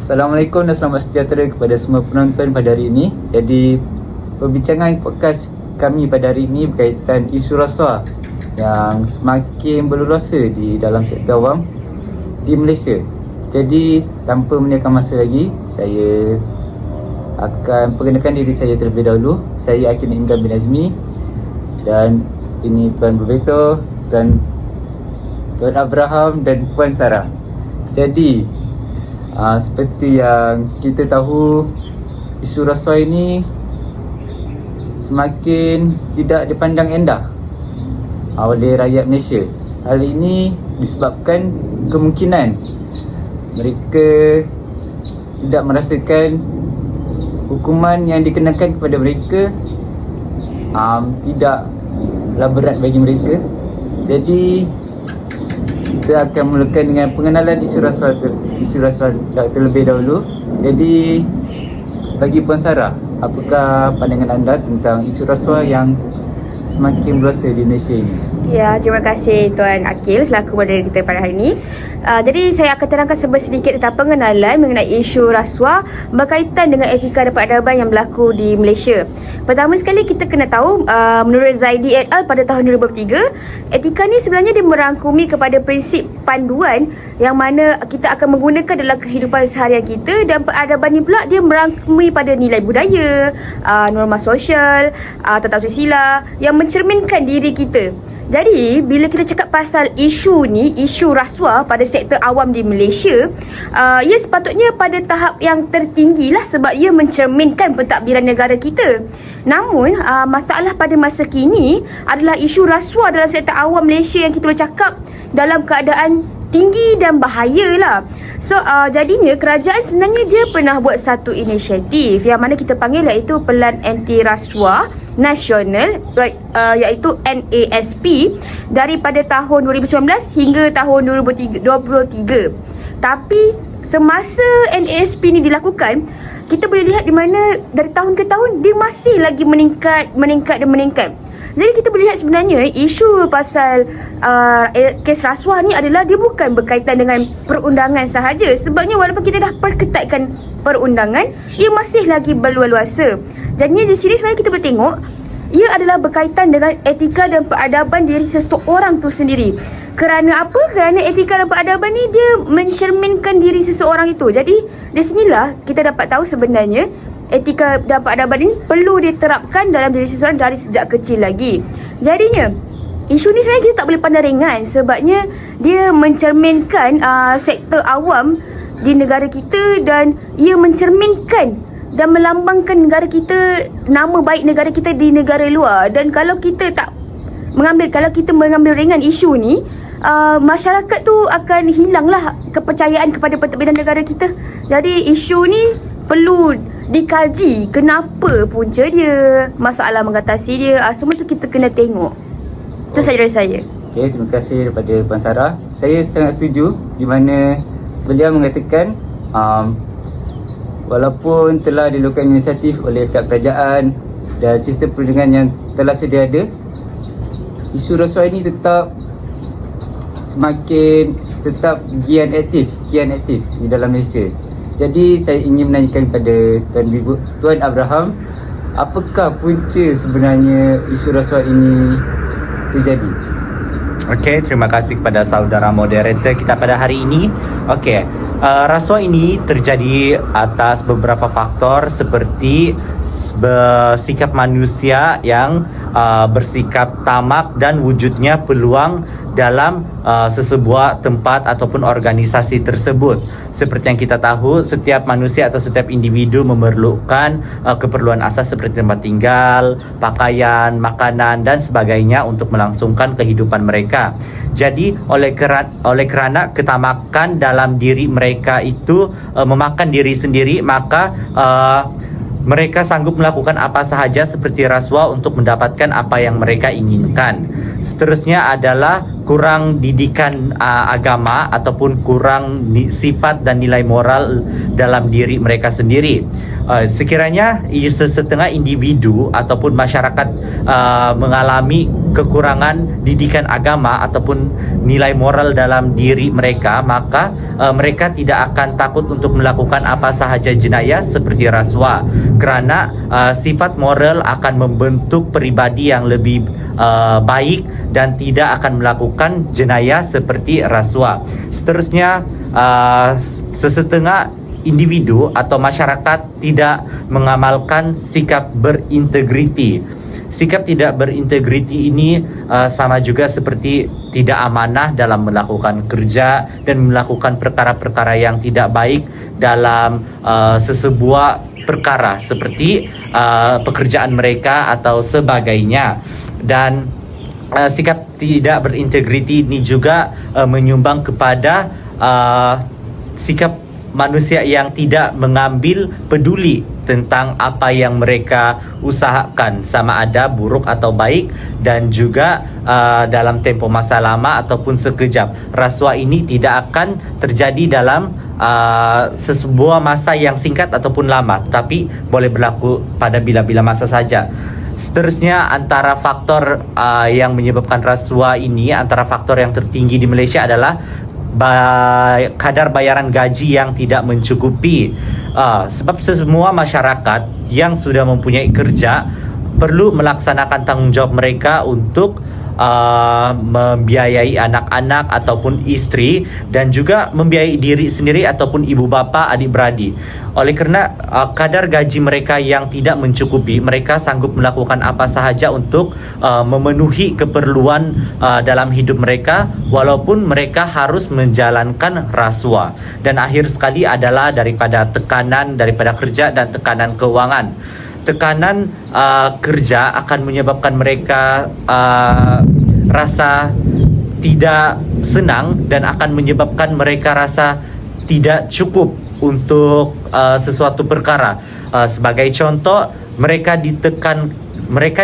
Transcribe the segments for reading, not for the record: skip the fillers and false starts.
Assalamualaikum dan selamat sejahtera kepada semua penonton pada hari ini. Jadi, perbincangan podcast kami pada hari ini berkaitan isu rasuah yang semakin berleluasa di dalam sektor awam di Malaysia. Jadi, tanpa menyia-nyiakan masa lagi, saya akan perkenalkan diri saya terlebih dahulu. Saya Hakim Imran bin Azmi dan ini Tuan Roberto, Tuan Abraham dan Puan Sarah. Jadi, seperti yang kita tahu, isu rasuah ini semakin tidak dipandang endah oleh rakyat Malaysia. Hal ini disebabkan kemungkinan mereka tidak merasakan hukuman yang dikenakan kepada mereka tidaklah berat bagi mereka. Jadi kita akan mulakan dengan pengenalan isu rasuah terlebih dahulu. Jadi bagi Puan Sarah, apakah pandangan anda tentang isu rasuah yang semakin berluasa di Malaysia ini? Ya, terima kasih Tuan Akil selaku moderator kita pada hari ini. Jadi saya akan terangkan sedikit tentang pengenalan mengenai isu rasuah berkaitan dengan etika dan peradaban yang berlaku di Malaysia. Pertama sekali kita kena tahu, menurut Zaidi et al. Pada tahun 2003, etika ni sebenarnya dia merangkumi kepada prinsip panduan yang mana kita akan menggunakan dalam kehidupan seharian kita, dan peradaban ni pula dia merangkumi pada nilai budaya, norma sosial, tentang susila yang mencerminkan diri kita. Jadi, bila kita cakap pasal isu ni, isu rasuah pada sektor awam di Malaysia, ia sepatutnya pada tahap yang tertinggi lah sebab ia mencerminkan pentadbiran negara kita. Namun, masalah pada masa kini adalah isu rasuah dalam sektor awam Malaysia yang kita boleh cakap dalam keadaan tinggi dan bahaya lah. So, jadinya kerajaan sebenarnya dia pernah buat satu inisiatif yang mana kita panggil iaitu Pelan Anti Rasuah Nasional, iaitu NASP, daripada tahun 2019 hingga tahun 2023. Tapi semasa NASP ni dilakukan, kita boleh lihat di mana dari tahun ke tahun dia masih lagi meningkat. Jadi kita boleh lihat sebenarnya isu pasal kes rasuah ni adalah dia bukan berkaitan dengan perundangan sahaja. Sebabnya walaupun kita dah perketatkan perundangan, ia masih lagi berluasa. Jadinya di sini sebenarnya kita boleh tengok ia adalah berkaitan dengan etika dan peradaban diri seseorang tu sendiri. Kerana apa? Kerana etika dan peradaban ni dia mencerminkan diri seseorang itu. Jadi di sinilah kita dapat tahu sebenarnya etika dan peradaban ini perlu diterapkan dalam diri seseorang dari sejak kecil lagi. Jadinya isu ni sebenarnya kita tak boleh pandang ringan sebabnya dia mencerminkan sektor awam di negara kita, dan ia mencerminkan dan melambangkan negara kita, nama baik negara kita di negara luar. Dan kalau kita mengambil ringan isu ni, masyarakat tu akan hilanglah kepercayaan kepada pentadbiran negara kita. Jadi isu ni perlu dikaji kenapa punca dia, masalah mengatasi dia, semua tu kita kena tengok. Itu saja dari saya. Okey, terima kasih daripada Puan Sarah. Saya sangat setuju di mana beliau mengatakan walaupun telah dilakukan inisiatif oleh pihak kerajaan dan sistem perlindungan yang telah sedia ada, isu rasuah ini tetap kian aktif di dalam Malaysia. Jadi saya ingin menanyakan kepada Tuan Abraham, apakah punca sebenarnya isu rasuah ini terjadi? Okey, terima kasih kepada saudara moderator kita pada hari ini. Okey, rasuah ini terjadi atas beberapa faktor seperti bersikap manusia yang bersikap tamak dan wujudnya peluang dalam sesebuah tempat ataupun organisasi tersebut. Seperti yang kita tahu, setiap manusia atau setiap individu memerlukan keperluan asas seperti tempat tinggal, pakaian, makanan dan sebagainya untuk melangsungkan kehidupan mereka. Jadi oleh kerana ketamakan dalam diri mereka itu memakan diri sendiri, maka mereka sanggup melakukan apa sahaja seperti rasuah untuk mendapatkan apa yang mereka inginkan. Seterusnya adalah kurang didikan agama ataupun kurang sifat dan nilai moral dalam diri mereka sendiri. Sekiranya setengah individu ataupun masyarakat mengalami kekurangan didikan agama ataupun nilai moral dalam diri mereka, maka mereka tidak akan takut untuk melakukan apa sahaja jenayah seperti rasuah, kerana sifat moral akan membentuk peribadi yang lebih baik dan tidak akan melakukan jenayah seperti rasuah. Seterusnya, sesetengah individu atau masyarakat tidak mengamalkan sikap berintegriti. Sikap tidak berintegriti ini sama juga seperti tidak amanah dalam melakukan kerja dan melakukan perkara-perkara yang tidak baik dalam sesebuah perkara seperti pekerjaan mereka atau sebagainya. Dan sikap tidak berintegriti ini juga menyumbang kepada sikap manusia yang tidak mengambil peduli tentang apa yang mereka usahakan, sama ada buruk atau baik, dan juga dalam tempoh masa lama ataupun sekejap. Rasuah ini tidak akan terjadi dalam sebuah masa yang singkat ataupun lama, tapi boleh berlaku pada bila-bila masa saja. Seterusnya, antara faktor yang menyebabkan rasuah ini, antara faktor yang tertinggi di Malaysia adalah kadar bayaran gaji yang tidak mencukupi. Sebab semua masyarakat yang sudah mempunyai kerja perlu melaksanakan tanggungjawab mereka untuk membiayai anak-anak ataupun isteri, dan juga membiayai diri sendiri ataupun ibu bapa, adik-beradik. Oleh kerana kadar gaji mereka yang tidak mencukupi, mereka sanggup melakukan apa sahaja untuk memenuhi keperluan dalam hidup mereka, walaupun mereka harus menjalankan rasuah. Dan akhir sekali adalah daripada tekanan daripada kerja dan tekanan keuangan. Tekanan kerja akan menyebabkan mereka rasa tidak senang dan akan menyebabkan mereka rasa tidak cukup untuk sesuatu perkara. Sebagai contoh, mereka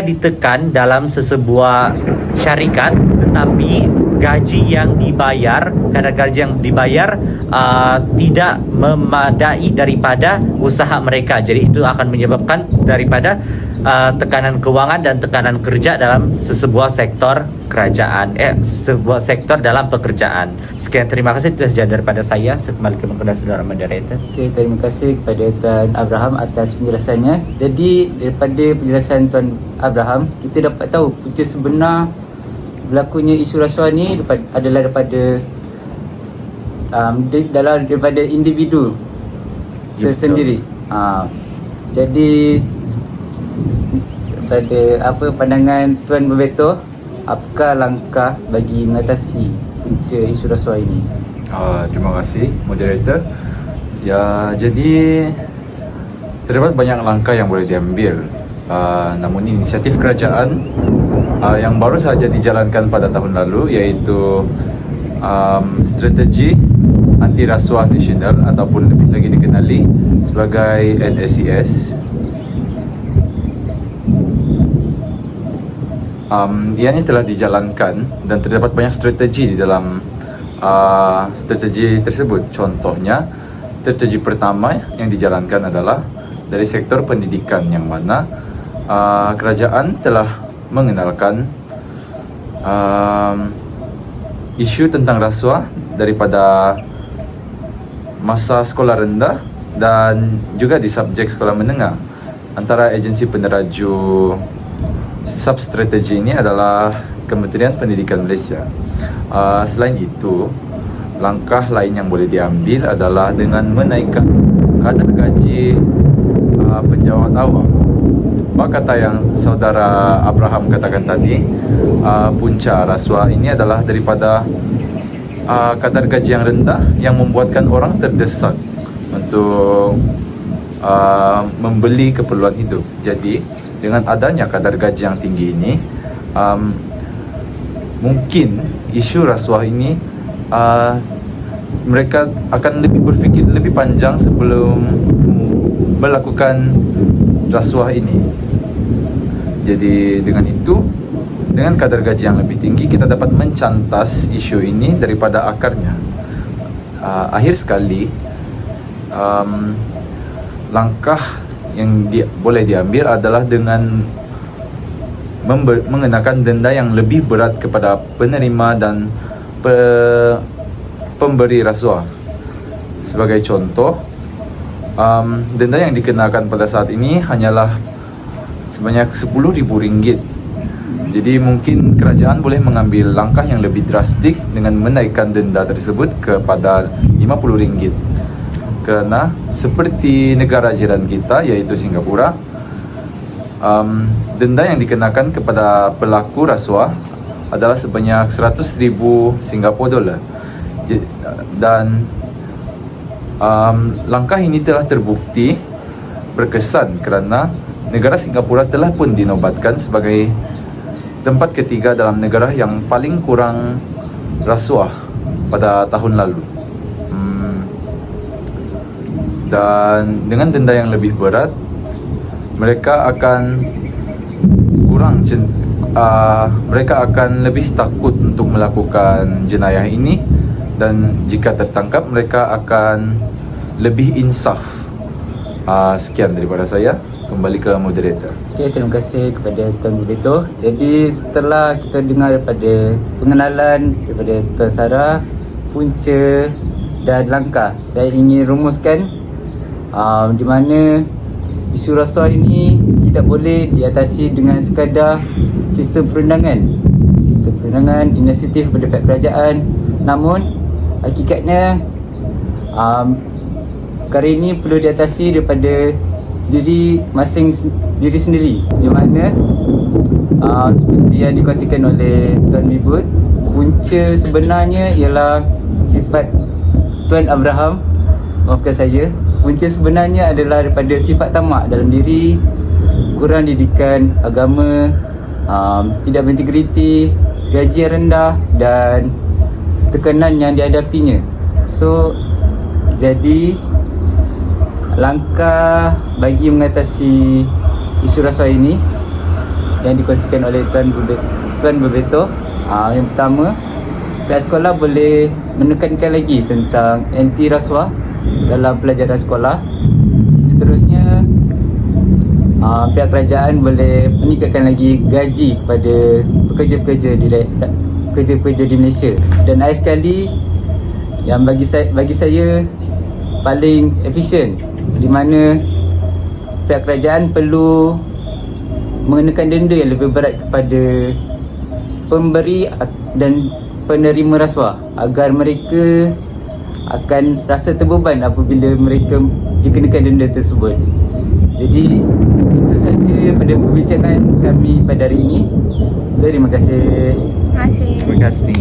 ditekan dalam sesebuah syarikat, tetapi kadar gaji yang dibayar tidak memadai daripada usaha mereka. Jadi itu akan menyebabkan daripada tekanan keuangan dan tekanan kerja dalam sebuah sektor kerajaan, sebuah sektor dalam pekerjaan. Sekian, terima kasih. Itu saja daripada saya. Saya kembali kepada saudara moderator. Okey, terima kasih kepada Tuan Abraham atas penjelasannya. Jadi daripada penjelasan Tuan Abraham, kita dapat tahu punca sebenar berlakunya isu rasuah ni adalah daripada daripada individu tersendiri. Jadi daripada apa pandangan Tuan Berbeto, apakah langkah bagi mengatasi punca isu rasuah ini? Terima kasih moderator. Ya, jadi terdapat banyak langkah yang boleh diambil. Namun inisiatif kerajaan yang baru saja dijalankan pada tahun lalu, iaitu strategi anti rasuah nasional ataupun lebih lagi dikenali sebagai NSCS. Ianya telah dijalankan dan terdapat banyak strategi di dalam strategi tersebut. Contohnya, strategi pertama yang dijalankan adalah dari sektor pendidikan, yang mana kerajaan telah mengenalkan isu tentang rasuah daripada masa sekolah rendah dan juga di subjek sekolah menengah. Antara agensi peneraju sub-strategi ini adalah Kementerian Pendidikan Malaysia. Selain itu, langkah lain yang boleh diambil adalah dengan menaikkan kadar gaji penjawat awam. Apa kata yang saudara Abraham katakan tadi, punca rasuah ini adalah daripada kadar gaji yang rendah yang membuatkan orang terdesak untuk membeli keperluan hidup. Jadi dengan adanya kadar gaji yang tinggi ini, mungkin isu rasuah ini mereka akan lebih berfikir lebih panjang sebelum melakukan rasuah ini. Jadi dengan itu, dengan kadar gaji yang lebih tinggi, kita dapat mencantas isu ini daripada akarnya. Akhir sekali, langkah yang boleh diambil adalah dengan mengenakan denda yang lebih berat kepada penerima dan pemberi rasuah. Sebagai contoh, denda yang dikenakan pada saat ini hanyalah sebanyak RM10.000. Jadi mungkin kerajaan boleh mengambil langkah yang lebih drastik dengan menaikkan denda tersebut kepada RM50. Kerana seperti negara jiran kita, iaitu Singapura, denda yang dikenakan kepada pelaku rasuah adalah sebanyak $100,000 Singapura. Dan langkah ini telah terbukti berkesan kerana negara Singapura telah pun dinobatkan sebagai tempat ketiga dalam negara yang paling kurang rasuah pada tahun lalu. Dan dengan denda yang lebih berat, mereka akan mereka akan lebih takut untuk melakukan jenayah ini, dan jika tertangkap mereka akan lebih insaf. Sekian daripada saya. Kembali ke moderator. Okay, terima kasih kepada Tuan Bebito. Jadi setelah kita dengar daripada pengenalan daripada Tuan Sarah, punca dan langkah, saya ingin rumuskan di mana isu rasuah ini tidak boleh diatasi dengan sekadar sistem perundangan. Sistem perundangan, inisiatif daripada pihak kerajaan. Namun hakikatnya perkara ini perlu diatasi daripada diri sendiri, di mana seperti yang dikongsikan oleh Tuan Mibut, punca sebenarnya ialah sifat Tuan Abraham. Maafkan saya, punca sebenarnya adalah daripada sifat tamak dalam diri, kurang didikan agama, tidak berintegriti, gaji yang rendah dan tekanan yang dihadapinya. So, jadi langkah bagi mengatasi isu rasuah ini yang dikongsikan oleh Tuan Bebito, yang pertama, pihak sekolah boleh menekankan lagi tentang anti rasuah dalam pelajaran sekolah. Seterusnya, pihak kerajaan boleh meningkatkan lagi gaji kepada pekerja-pekerja di Malaysia. Dan akhir sekali, yang bagi saya paling efisien, di mana pihak kerajaan perlu mengenakan denda yang lebih berat kepada pemberi dan penerima rasuah, agar mereka akan rasa terbeban apabila mereka dikenakan denda tersebut. Jadi itu sahaja pada perbincangan kami pada hari ini. Terima kasih. Terima kasih. Terima kasih.